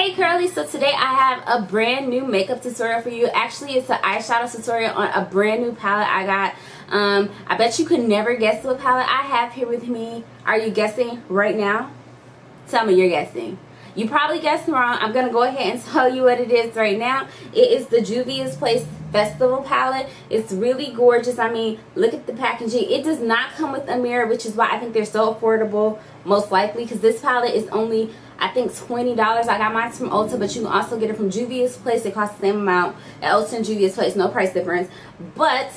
Hey Curly, so today I have a brand new makeup tutorial for you. Actually, it's an eyeshadow tutorial on a brand new palette I got. I bet you could never guess what palette I have here with me. Are you guessing right now? Tell me you're guessing. You probably guessed wrong. I'm going to go ahead and tell you what it is right now. It is the Juvia's Place Festival palette. It's really gorgeous. I mean, look at the packaging. It does not come with a mirror, which is why I think they're so affordable, most likely, because this palette is only, I think, $20. I got mine from Ulta, but you can also get it from Juvia's Place. It costs the same amount at Ulta and Juvia's Place, no price difference. But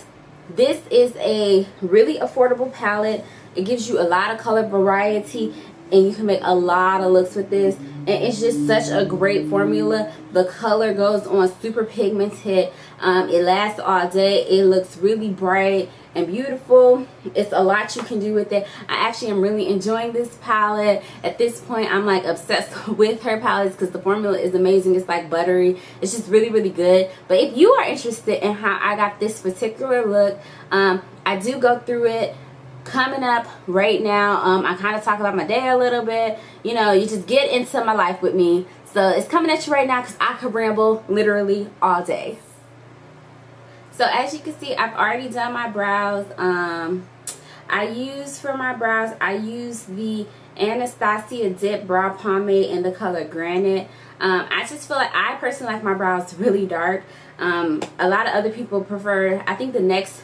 this is a really affordable palette. It gives you a lot of color variety, and you can make a lot of looks with this, and it's just such a great formula. The color goes on super pigmented. It lasts all day. It looks really bright and beautiful. It's a lot you can do with it. I actually am really enjoying this palette. At this point, I'm like obsessed with her palettes because the formula is amazing. It's like buttery. It's just really, really good. But if you are interested in how I got this particular look, I do go through it coming up right now. I kind of talk about my day a little bit. You know, you just get into my life with me. So it's coming at you right now because I could ramble literally all day. So as you can see, I've already done my brows. I use the Anastasia Dip Brow Pomade in the color Granite. I just feel like I personally like my brows really dark. A lot of other people prefer, I think the next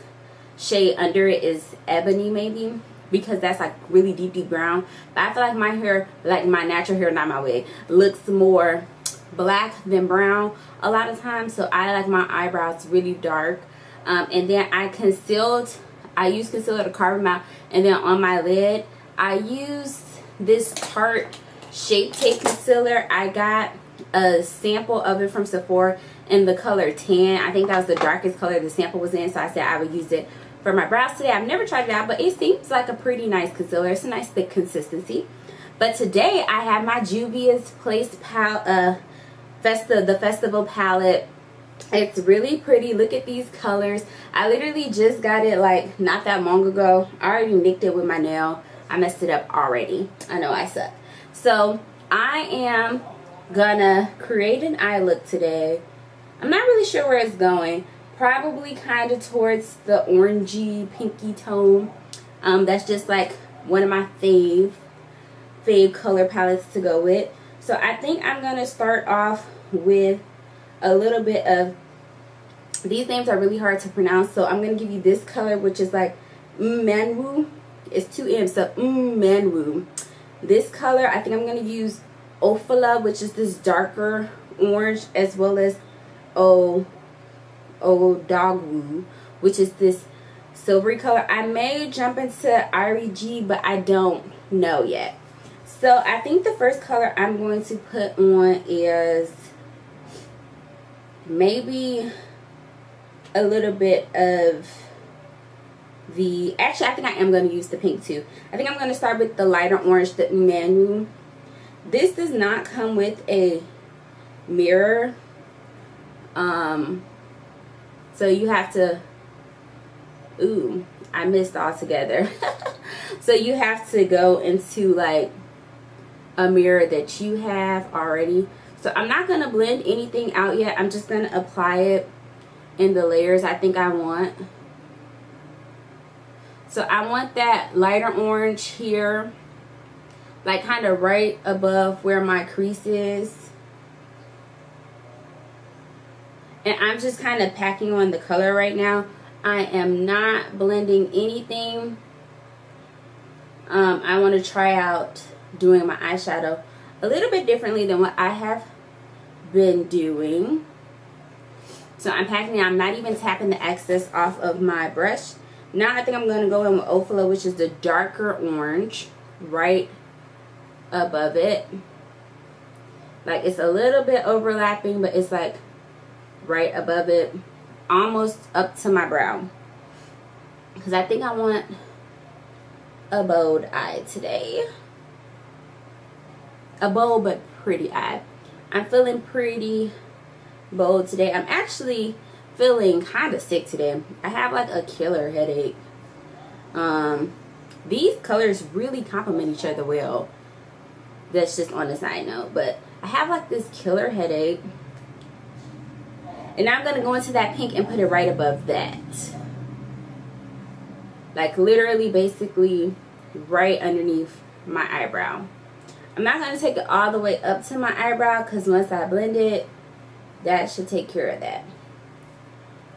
shade under it is Ebony maybe, because that's like really deep brown. But I feel like my hair, like my natural hair, not my wig, looks more black than brown a lot of times. So I like my eyebrows really dark. And then I use concealer to carve them out. And then on my lid, I used this Tarte Shape Tape concealer. I got a sample of it from Sephora in the color Tan. I think that was the darkest color the sample was in, so I said I would use it for my brows today. I've never tried it out, but it seems like a pretty nice concealer. It's a nice thick consistency. But today I have my Juvia's Place the Festival palette. It's really pretty. Look at these colors. I literally just got it like not that long ago. I already nicked it with my nail. I messed it up already. I know I suck. So I am gonna create an eye look today. I'm not really sure where it's going. Probably kind of towards the orangey pinky tone. That's just like one of my fave color palettes to go with. So I think I'm gonna start off with a little bit of, these names are really hard to pronounce, so I'm gonna give you this color, which is like Manwu. It's 2 M's, so Manwu. This color, I think I'm gonna use Ophala, which is this darker orange, as well as Dogwoo, which is this silvery color. I may jump into Irie G, but I don't know yet. So I think the first color I'm going to put on is maybe a little bit of the, actually I think I am going to use the pink too. I think I'm going to start with the lighter orange, the Manu. This does not come with a mirror. So you have to, ooh, I missed altogether. So you have to go into like a mirror that you have already. So I'm not going to blend anything out yet. I'm just going to apply it in the layers I think I want. So I want that lighter orange here, like kind of right above where my crease is. And I'm just kind of packing on the color right now. I am not blending anything. I want to try out doing my eyeshadow a little bit differently than what I have been doing. So I'm packing it. I'm not even tapping the excess off of my brush. Now I think I'm going to go in with Ophala, which is the darker orange, right above it. Like it's a little bit overlapping, but it's like right above it, almost up to my brow, because I think I want a bold eye today. A bold but pretty eye. I'm feeling pretty bold today. I'm actually feeling kind of sick today. I have like a killer headache. These colors really complement each other well. That's just on a side note, but I have like this killer headache. And I'm going to go into that pink and put it right above that. Like literally, basically, right underneath my eyebrow. I'm not going to take it all the way up to my eyebrow because once I blend it, that should take care of that.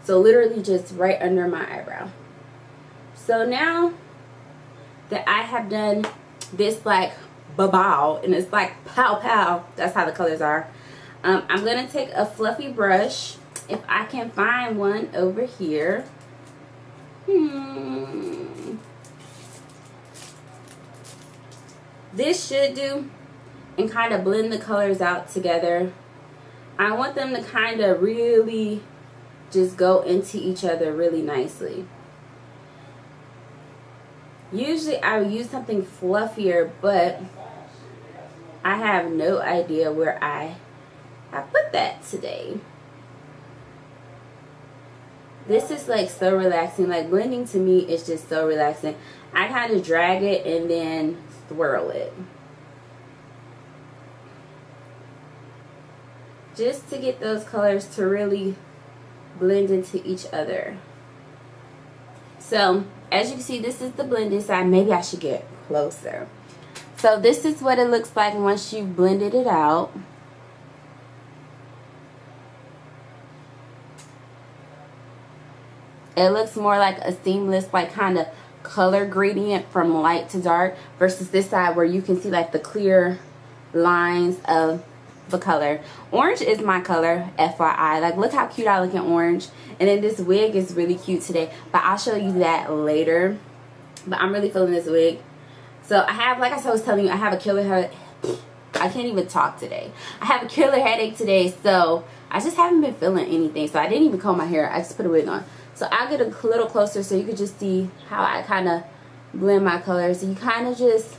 So literally just right under my eyebrow. So now that I have done this like bow and it's like pow pow, that's how the colors are. I'm going to take a fluffy brush, if I can find one over here. This should do, and kind of blend the colors out together. I want them to kind of really just go into each other really nicely. Usually I would use something fluffier, but I have no idea where I put that today. This is like so relaxing. Like blending to me is just so relaxing. I kind of drag it and then swirl it. Just to get those colors to really blend into each other. So as you can see, this is the blended side. Maybe I should get closer. So this is what it looks like once you've blended it out. It looks more like a seamless, like kind of color gradient from light to dark, versus this side where you can see like the clear lines of the color. Orange is my color, FYI. Like look how cute I look in orange. And then this wig is really cute today, but I'll show you that later. But I'm really feeling this wig. So I have, like I was telling you, I have a killer headache. I can't even talk today. I have a killer headache today, so I just haven't been feeling anything. So I didn't even comb my hair. I just put a wig on. So I'll get a little closer so you can just see how I kind of blend my colors. So you kind of just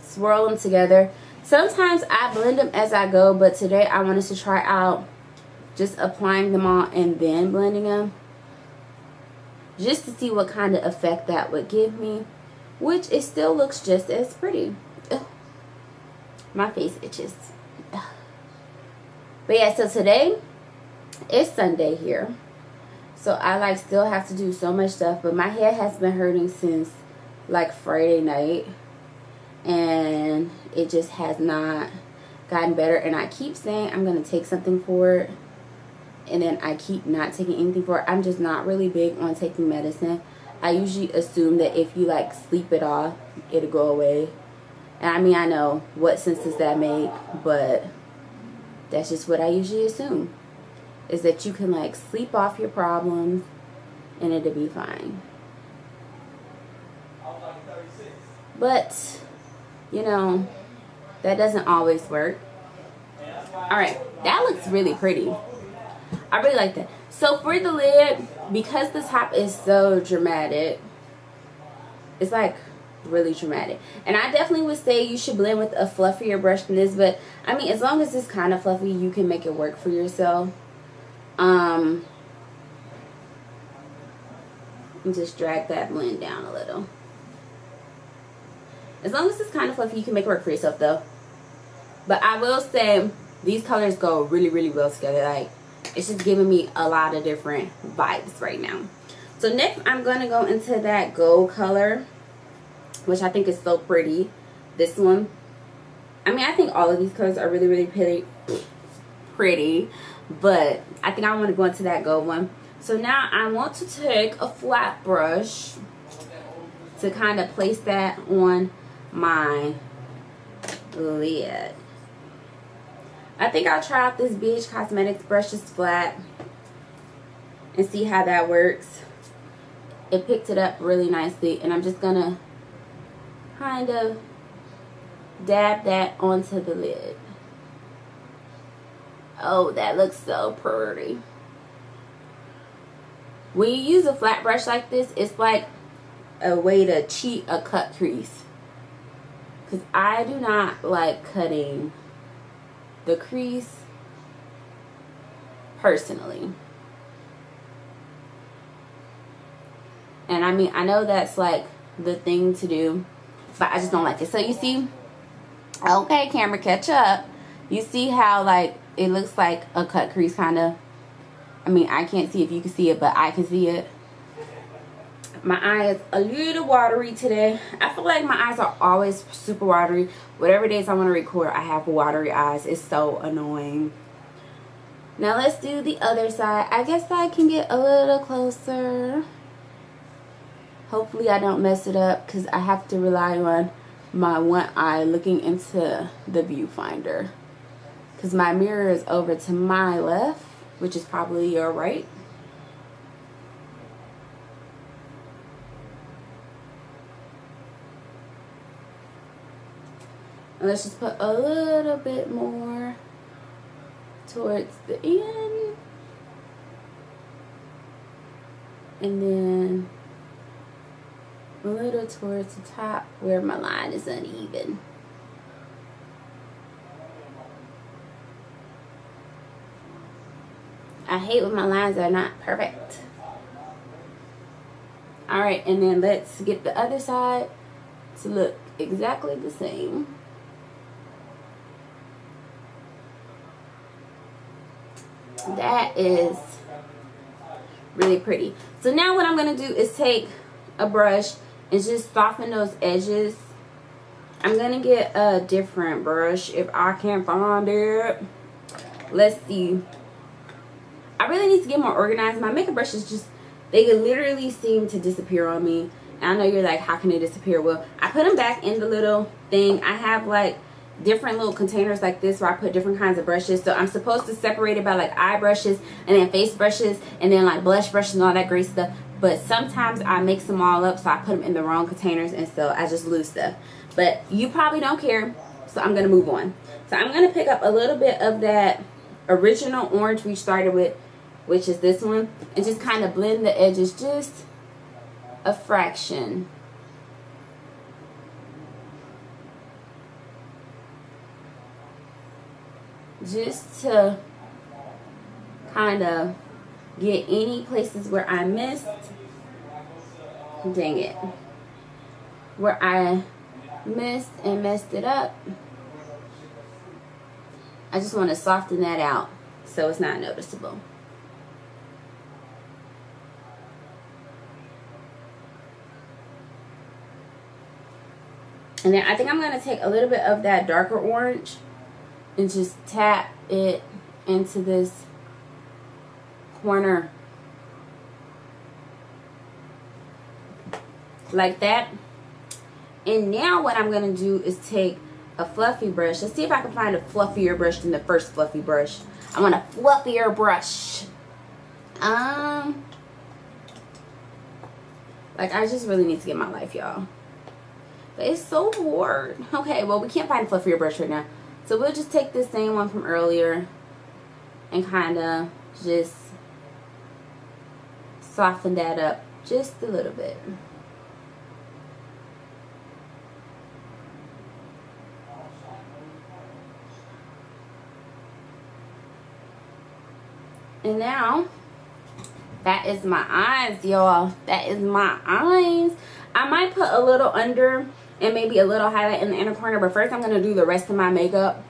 swirl them together. Sometimes I blend them as I go, but today I wanted to try out just applying them all and then blending them, just to see what kind of effect that would give me, which it still looks just as pretty. Ugh. My face itches. Ugh. But yeah, so today it's Sunday here, so I like still have to do so much stuff, but my head has been hurting since like Friday night, and it just has not gotten better. And I keep saying I'm gonna take something for it, and then I keep not taking anything for it. I'm just not really big on taking medicine. I usually assume that if you like sleep it off, it'll go away. And I mean, I know, what sense does that make? But that's just what I usually assume, is that you can like sleep off your problems and it'll be fine. But you know, that doesn't always work. Alright, that looks really pretty. I really like that. So for the lid, because the top is so dramatic, it's like really dramatic. And I definitely would say you should blend with a fluffier brush than this, but I mean, as long as it's kind of fluffy, you can make it work for yourself. And just drag that blend down a little. As long as it's kind of fluffy, you can make it work for yourself though. But I will say these colors go really, really well together. Like, it's just giving me a lot of different vibes right now. So next I'm going to go into that gold color, which I think is so pretty. This one. I mean, I think all of these colors are really, really pretty. But I think I want to go into that gold one. So now I want to take a flat brush to kind of place that on my lid. I think I'll try out this BH Cosmetics brush just flat and see how that works. It picked it up really nicely, and I'm just gonna kind of dab that onto the lid. Oh, that looks so pretty. When you use a flat brush like this, it's like a way to cheat a cut crease, because I do not like cutting the crease personally. And I mean, I know that's like the thing to do, but I just don't like it. So you see, okay, camera, catch up. You see how like it looks like a cut crease kind of. I mean, I can't see if you can see it, but I can see it. My eye is a little watery today. I feel like my eyes are always super watery. Whatever days I want to record, I have watery eyes. It's so annoying. Now let's do the other side. I guess I can get a little closer. Hopefully I don't mess it up because I have to rely on my one eye looking into the viewfinder. Because my mirror is over to my left, which is probably your right. And let's just put a little bit more towards the end. And then a little towards the top where my line is uneven. I hate when my lines are not perfect. Alright, and then let's get the other side to look exactly the same. That is really pretty. So now what I'm going to do is take a brush and just soften those edges. I'm going to get a different brush if I can find it. Let's see. I really need to get more organized. My makeup brushes just, they literally seem to disappear on me. And I know you're like, how can they disappear? Well, I put them back in the little thing. I have like different little containers like this where I put different kinds of brushes. So I'm supposed to separate it by like eye brushes and then face brushes and then like blush brushes and all that great stuff. But sometimes I mix them all up, so I put them in the wrong containers, and so I just lose stuff. But you probably don't care, so I'm going to move on. So I'm going to pick up a little bit of that original orange we started with, which is this one, and just kind of blend the edges just a fraction. Just to kind of get any places where I missed, dang it, where I missed and messed it up. I just want to soften that out so it's not noticeable. And then I think I'm going to take a little bit of that darker orange and just tap it into this corner like that. And now what I'm going to do is take a fluffy brush. Let's see if I can find a fluffier brush than the first fluffy brush. I want a fluffier brush. Like, I just really need to get my life, y'all. But it's so hard. Okay, well, we can't find a fluffier brush right now. So we'll just take this same one from earlier and kind of just soften that up just a little bit. And now, that is my eyes, y'all. That is my eyes. I might put a little under and maybe a little highlight in the inner corner, but first I'm going to do the rest of my makeup.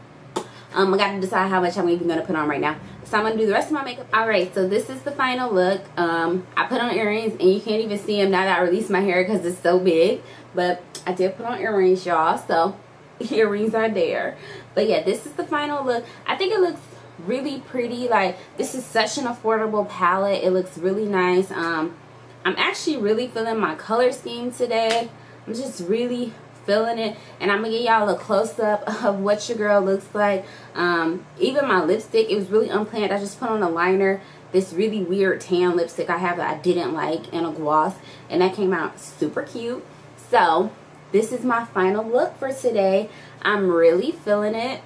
I got to decide how much I'm even going to put on right now. So I'm going to do the rest of my makeup. Alright, so this is the final look. I put on earrings, and you can't even see them now that I released my hair because it's so big. But I did put on earrings, y'all, so earrings are there. But yeah, this is the final look. I think it looks really pretty. Like, this is such an affordable palette. It looks really nice. I'm actually really feeling my color scheme today. I'm just really feeling it, and I'm gonna give y'all a close-up of what your girl looks like. Even my lipstick, it was really unplanned. I just put on a liner, this really weird tan lipstick I have that I didn't like, and a gloss, and that came out super cute. So this is my final look for today. I'm really feeling it.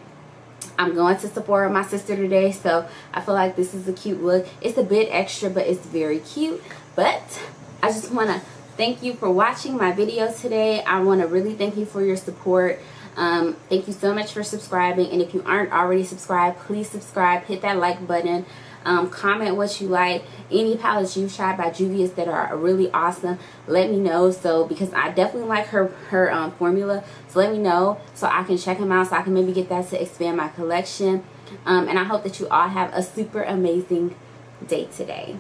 I'm going to Sephora with my sister today, so I feel like this is a cute look. It's a bit extra, but it's very cute. But I just want to thank you for watching my videos today. I want to really thank you for your support. Thank you so much for subscribing, and if you aren't already subscribed, please subscribe, hit that like button. Comment what you like. Any palettes you've tried by Juvia that are really awesome, let me know. So because I definitely like her formula, so let me know so I can check them out, so I can maybe get that to expand my collection. And I hope that you all have a super amazing day today.